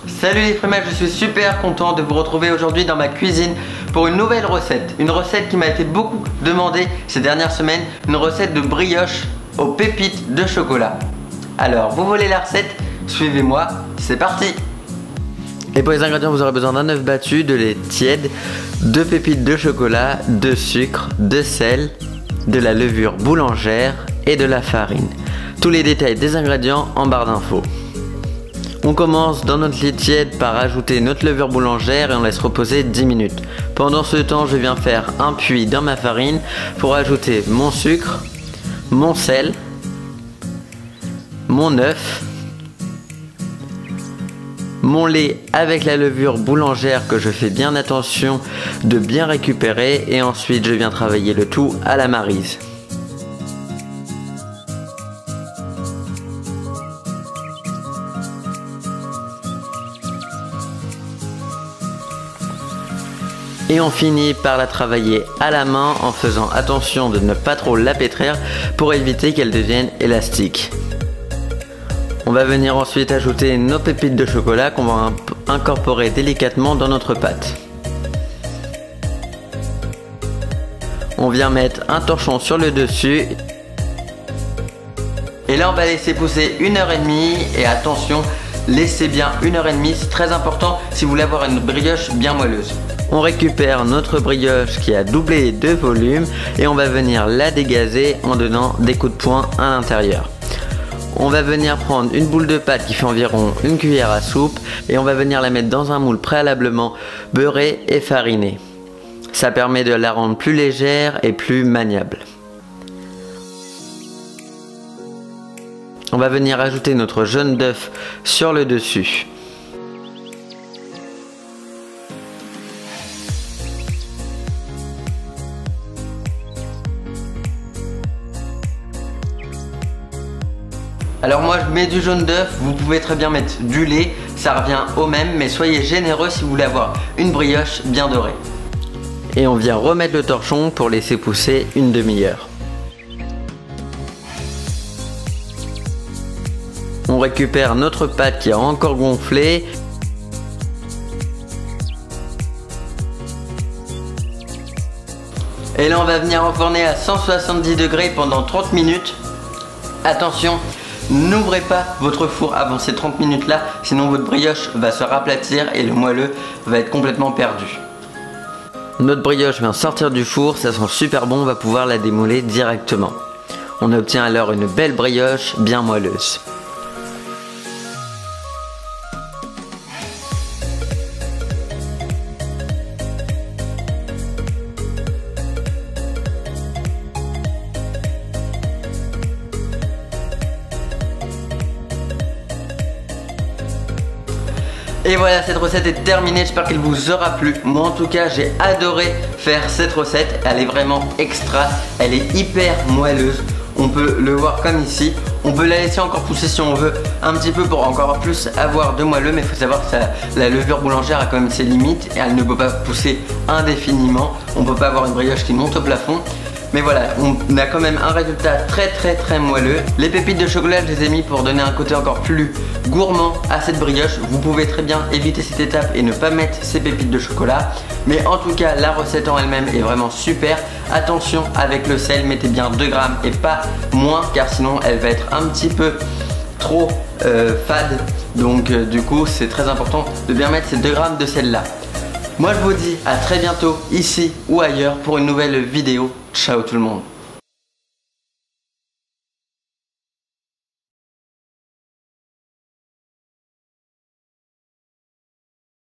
Salut les frimages, je suis super content de vous retrouver aujourd'hui dans ma cuisine pour une nouvelle recette. Une recette qui m'a été beaucoup demandée ces dernières semaines, une recette de brioche aux pépites de chocolat. Alors, vous voulez la recette? Suivez-moi, c'est parti! Et pour les ingrédients, vous aurez besoin d'un œuf battu, de lait tiède, de pépites de chocolat, de sucre, de sel, de la levure boulangère et de la farine. Tous les détails des ingrédients en barre d'infos. On commence dans notre lait tiède par ajouter notre levure boulangère et on laisse reposer 10 minutes. Pendant ce temps, je viens faire un puits dans ma farine pour ajouter mon sucre, mon sel, mon œuf, mon lait avec la levure boulangère que je fais bien attention de bien récupérer et ensuite je viens travailler le tout à la maryse. Et on finit par la travailler à la main en faisant attention de ne pas trop la pétrir pour éviter qu'elle devienne élastique. On va venir ensuite ajouter nos pépites de chocolat qu'on va incorporer délicatement dans notre pâte. On vient mettre un torchon sur le dessus. Et là on va laisser pousser 1h30 et attention, laissez bien 1h30, c'est très important si vous voulez avoir une brioche bien moelleuse. On récupère notre brioche qui a doublé de volume et on va venir la dégazer en donnant des coups de poing à l'intérieur. On va venir prendre une boule de pâte qui fait environ une cuillère à soupe et on va venir la mettre dans un moule préalablement beurré et fariné. Ça permet de la rendre plus légère et plus maniable. On va venir ajouter notre jaune d'œuf sur le dessus. Alors moi je mets du jaune d'œuf, vous pouvez très bien mettre du lait, ça revient au même, mais soyez généreux si vous voulez avoir une brioche bien dorée. Et on vient remettre le torchon pour laisser pousser une demi-heure. On récupère notre pâte qui a encore gonflé. Et là on va venir enfourner à 170 degrés pendant 30 minutes. Attention, n'ouvrez pas votre four avant ces 30 minutes là, sinon votre brioche va se raplatir et le moelleux va être complètement perdu. Notre brioche vient sortir du four, ça sent super bon, on va pouvoir la démouler directement. On obtient alors une belle brioche bien moelleuse. Et voilà, cette recette est terminée, j'espère qu'elle vous aura plu. Moi en tout cas j'ai adoré faire cette recette, elle est vraiment extra, elle est hyper moelleuse. On peut le voir comme ici, on peut la laisser encore pousser si on veut un petit peu pour encore plus avoir de moelleux. Mais il faut savoir que la levure boulangère a quand même ses limites et elle ne peut pas pousser indéfiniment. On ne peut pas avoir une brioche qui monte au plafond. Mais voilà, on a quand même un résultat très moelleux. Les pépites de chocolat, je les ai mis pour donner un côté encore plus gourmand à cette brioche. Vous pouvez très bien éviter cette étape et ne pas mettre ces pépites de chocolat. Mais en tout cas, la recette en elle-même est vraiment super. Attention avec le sel, mettez bien 2 grammes et pas moins, car sinon elle va être un petit peu trop fade. Donc du coup, c'est très important de bien mettre ces 2 grammes de sel là. Moi je vous dis à très bientôt ici ou ailleurs pour une nouvelle vidéo. Ciao tout le monde.